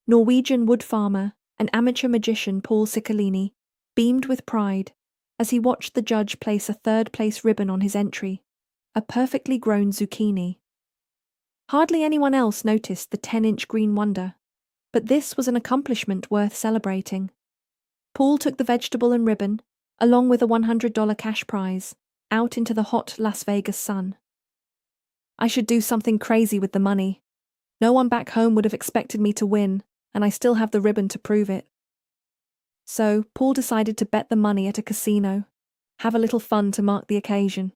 Norwegian wood farmer and amateur magician Paul Ciccolini beamed with pride as he watched the judge place a third-place ribbon on his entry, a perfectly grown zucchini. Hardly anyone else noticed the 10-inch green wonder, but this was an accomplishment worth celebrating. Paul took the vegetable and ribbon, along with a $100 cash prize, out into the hot Las Vegas sun. I should do something crazy with the money. No one back home would have expected me to win, and I still have the ribbon to prove it. So, Paul decided to bet the money at a casino, have a little fun to mark the occasion.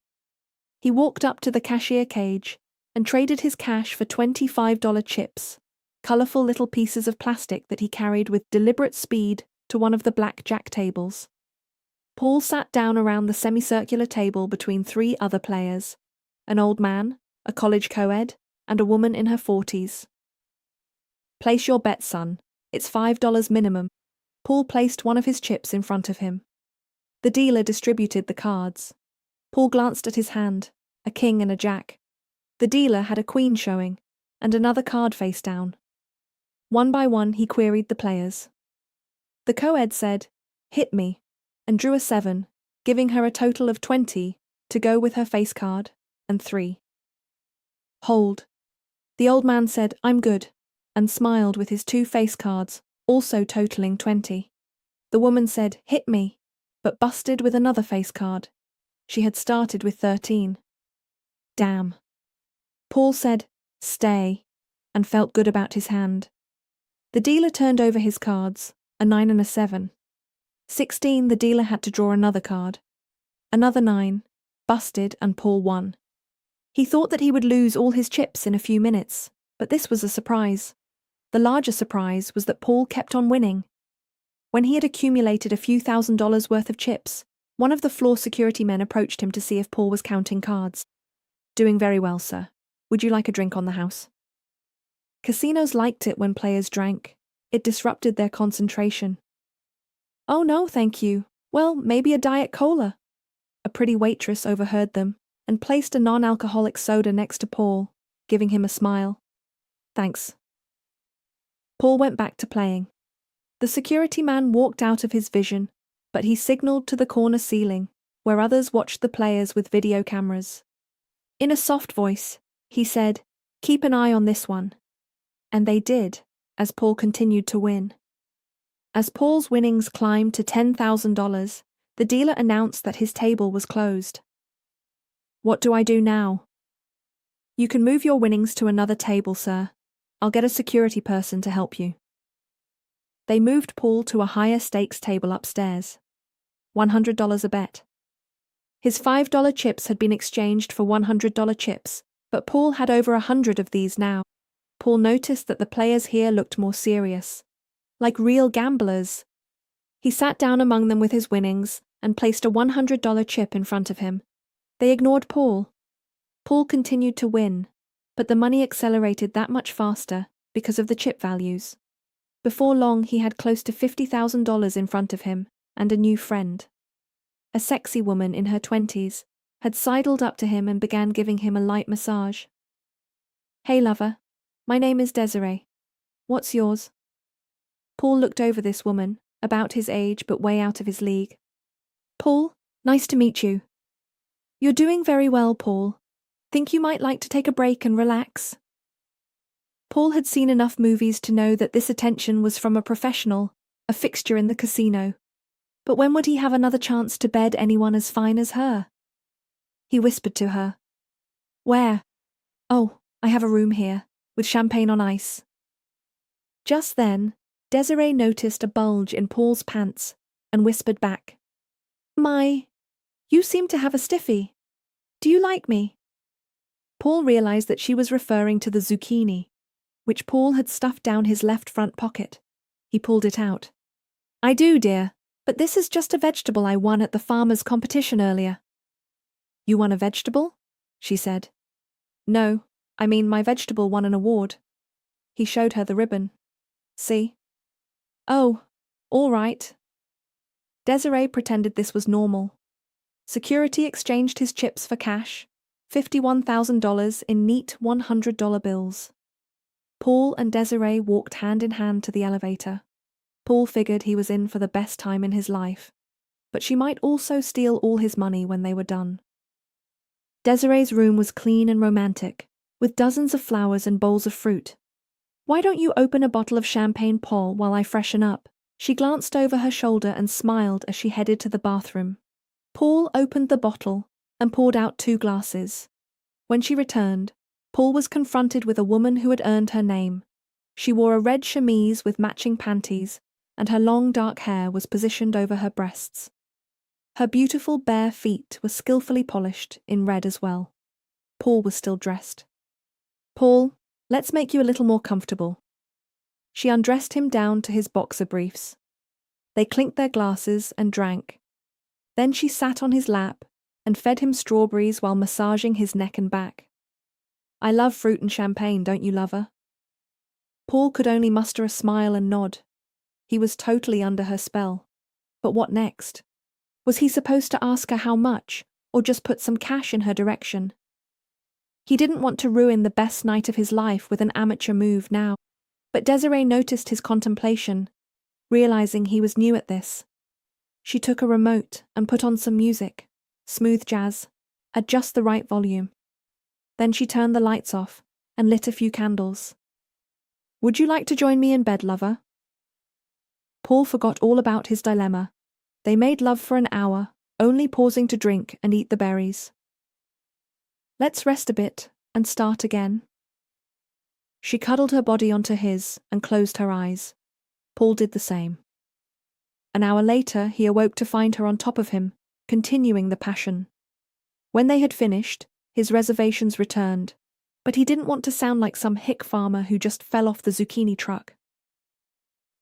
He walked up to the cashier cage and traded his cash for $25 chips, colourful little pieces of plastic that he carried with deliberate speed to one of the blackjack tables. Paul sat down around the semicircular table between 3 other players, an old man, a college co-ed, and a woman in her 40s. Place your bet, son. It's $5 minimum. Paul placed one of his chips in front of him. The dealer distributed the cards. Paul glanced at his hand, a king and a jack. The dealer had a queen showing, and another card face down. One by one he queried the players. The co-ed said, "Hit me," and drew a 7, giving her a total of 20 to go with her face card, and 3. Hold. The old man said, "I'm good," and smiled with his 2 face cards, also totaling 20. The woman said, "Hit me," but busted with another face card. She had started with 13. Damn. Paul said, "Stay," and felt good about his hand. The dealer turned over his cards, a 9 and a 7. 16, the dealer had to draw another card. Another 9, busted, and Paul won. He thought that he would lose all his chips in a few minutes, but this was a surprise. The larger surprise was that Paul kept on winning. When he had accumulated a few $1,000s worth of chips, one of the floor security men approached him to see if Paul was counting cards. "Doing very well, sir. Would you like a drink on the house?" Casinos liked it when players drank. It disrupted their concentration. "Oh no, thank you. Well, maybe a Diet Cola." A pretty waitress overheard them and placed a non-alcoholic soda next to Paul, giving him a smile. "Thanks." Paul went back to playing. The security man walked out of his vision, but he signaled to the corner ceiling, where others watched the players with video cameras. In a soft voice, he said, "Keep an eye on this one." And they did, as Paul continued to win. As Paul's winnings climbed to $10,000, the dealer announced that his table was closed. "What do I do now?" "You can move your winnings to another table, sir. I'll get a security person to help you." They moved Paul to a higher stakes table upstairs. $100 a bet. His $5 chips had been exchanged for $100 chips, but Paul had over 100 of these now. Paul noticed that the players here looked more serious, like real gamblers. He sat down among them with his winnings and placed a $100 chip in front of him. They ignored Paul. Paul continued to win, but the money accelerated that much faster because of the chip values. Before long, he had close to $50,000 in front of him and a new friend. A sexy woman in her 20s had sidled up to him and began giving him a light massage. "Hey, lover. My name is Desiree. What's yours?" Paul looked over this woman, about his age but way out of his league. "Paul, nice to meet you." "You're doing very well, Paul. Think you might like to take a break and relax?" Paul had seen enough movies to know that this attention was from a professional, a fixture in the casino. But when would he have another chance to bed anyone as fine as her? He whispered to her. "Where?" "Oh, I have a room here, with champagne on ice." Just then, Desiree noticed a bulge in Paul's pants and whispered back, "My, you seem to have a stiffy. Do you like me?" Paul realized that she was referring to the zucchini, which Paul had stuffed down his left front pocket. He pulled it out. "I do, dear, but this is just a vegetable I won at the farmer's competition earlier." "You won a vegetable?" she said. "No, I mean my vegetable won an award." He showed her the ribbon. "See?" "Oh, all right." Desiree pretended this was normal. Security exchanged his chips for cash, $51,000 in neat $100 bills. Paul and Desiree walked hand in hand to the elevator. Paul figured he was in for the best time in his life, but she might also steal all his money when they were done. Desiree's room was clean and romantic, with dozens of flowers and bowls of fruit. "Why don't you open a bottle of champagne, Paul, while I freshen up?" She glanced over her shoulder and smiled as she headed to the bathroom. Paul opened the bottle and poured out 2 glasses. When she returned, Paul was confronted with a woman who had earned her name. She wore a red chemise with matching panties, and her long dark hair was positioned over her breasts. Her beautiful bare feet were skillfully polished, in red as well. Paul was still dressed. "Paul, let's make you a little more comfortable." She undressed him down to his boxer briefs. They clinked their glasses and drank. Then she sat on his lap and fed him strawberries while massaging his neck and back. "I love fruit and champagne, don't you, lover?" Paul could only muster a smile and nod. He was totally under her spell. But what next? Was he supposed to ask her how much, or just put some cash in her direction? He didn't want to ruin the best night of his life with an amateur move now. But Desiree noticed his contemplation, realizing he was new at this. She took a remote and put on some music, smooth jazz, at just the right volume. Then she turned the lights off and lit a few candles. "Would you like to join me in bed, lover?" Paul forgot all about his dilemma. They made love for an hour, only pausing to drink and eat the berries. "Let's rest a bit and start again." She cuddled her body onto his and closed her eyes. Paul did the same. An hour later, he awoke to find her on top of him, continuing the passion. When they had finished, his reservations returned, but he didn't want to sound like some hick farmer who just fell off the zucchini truck.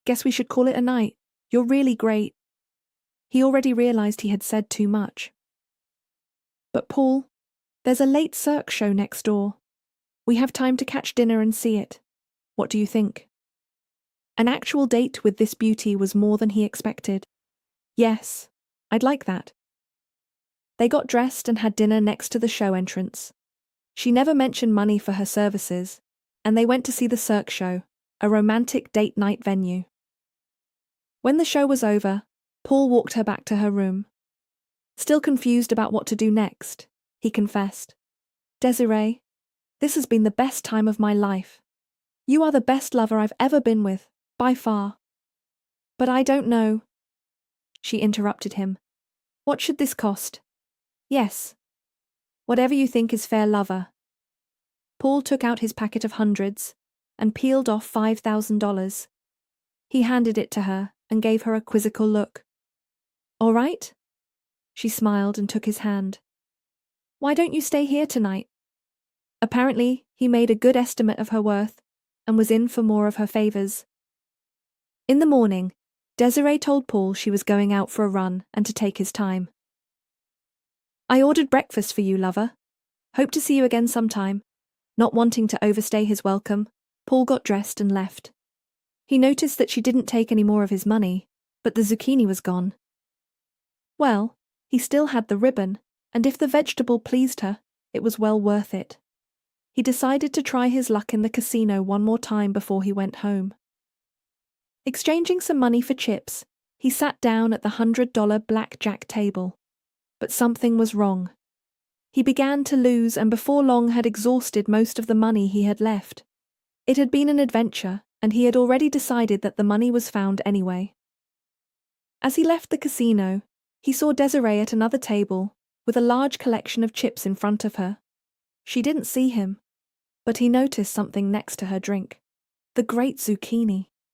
"Guess we should call it a night. You're really great." He already realized he had said too much. "But Paul, there's a late Cirque show next door. We have time to catch dinner and see it. What do you think?" An actual date with this beauty was more than he expected. "Yes, I'd like that." They got dressed and had dinner next to the show entrance. She never mentioned money for her services, and they went to see the Cirque show, a romantic date night venue. When the show was over, Paul walked her back to her room. Still confused about what to do next, he confessed, "Desiree, this has been the best time of my life. You are the best lover I've ever been with, by far. But I don't know." She interrupted him. "What should this cost?" "Yes. Whatever you think is fair, lover." Paul took out his packet of hundreds and peeled off $5,000. He handed it to her and gave her a quizzical look. "All right?" She smiled and took his hand. "Why don't you stay here tonight?" Apparently, he made a good estimate of her worth and was in for more of her favors. In the morning, Desiree told Paul she was going out for a run and to take his time. "I ordered breakfast for you, lover. Hope to see you again sometime." Not wanting to overstay his welcome, Paul got dressed and left. He noticed that she didn't take any more of his money, but the zucchini was gone. Well, he still had the ribbon, and if the vegetable pleased her, it was well worth it. He decided to try his luck in the casino one more time before he went home. Exchanging some money for chips, he sat down at the $100 blackjack table. But something was wrong. He began to lose and before long had exhausted most of the money he had left. It had been an adventure, and he had already decided that the money was found anyway. As he left the casino, he saw Desiree at another table, with a large collection of chips in front of her. She didn't see him, but he noticed something next to her drink. The great zucchini.